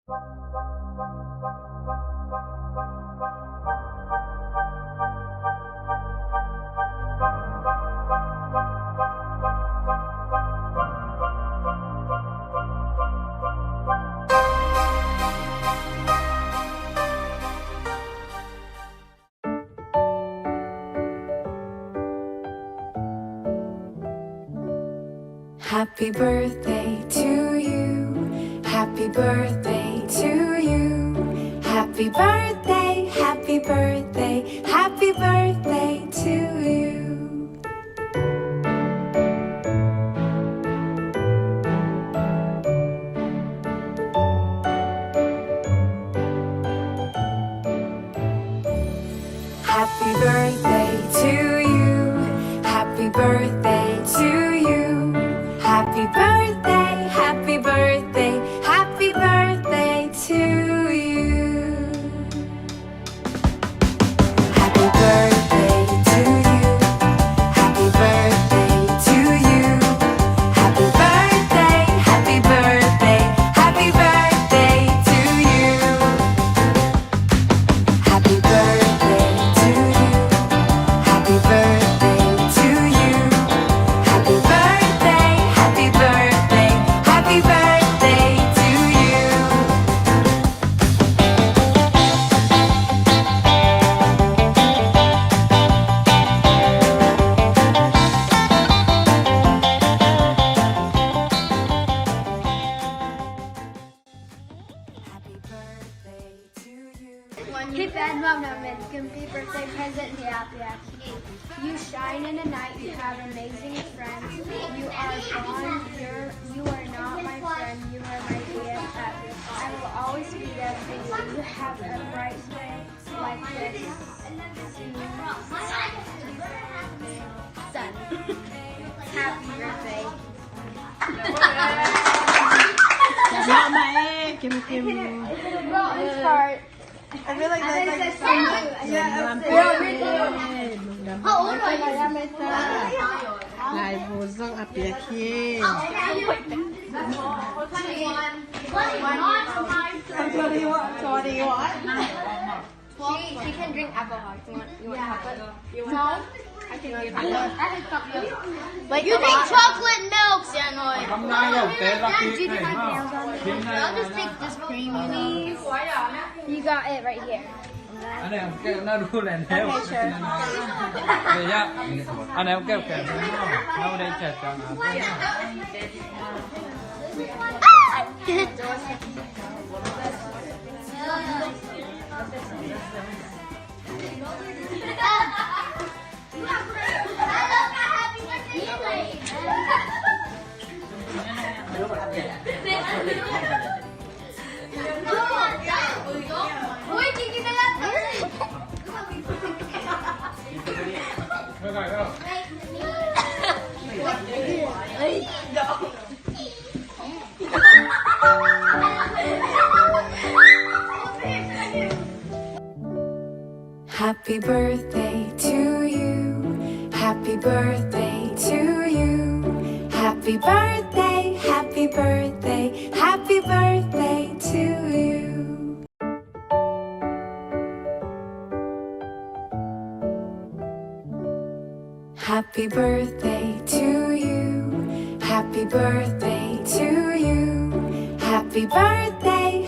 Happy birthday to you. Happy birthday to you. Happy birthday, happy birthday, happy birthday to you. Happy birthday to you. Happy birthday to you. Happy birthday, happy birthday, happy birthday to you. Happy birthday to you. Happy birthday to you. Happy birthday, happy birthday, happy birthday to you. Happy birthday to you. Happy birthday to you. Happy birthday, happy birthday, happy birthday to you. Happy birthday to you. Hey Bad Mom Numbin, complete birthday present to Happy. You shine in the night, you have amazing friends. You are gone, you are not my friend, you are my BFF. I will always be there for you. You have a bright day like this. Sun. Happy birthday. Mama eh, Kim. This part. I feel like that's like How old are you? Lại vô dòng áp bia kia. Sorry, what? She can drink alcohol. You want chocolate? No. I can give you. Like you drink chocolate milk, Sanoy. Hôm nay là tế ra Did you kỹ do my nails on me? I'll just take this cream, please. You got it right here. anh em kêu nó đu lên theo Okay, sure. vậy nhá anh em kêu kèm nó đây chặt cho nó Happy birthday to you. Happy birthday to you. Happy birthday, happy birthday, happy birthday to you. Happy birthday to you. Happy birthday to you. Happy birthday,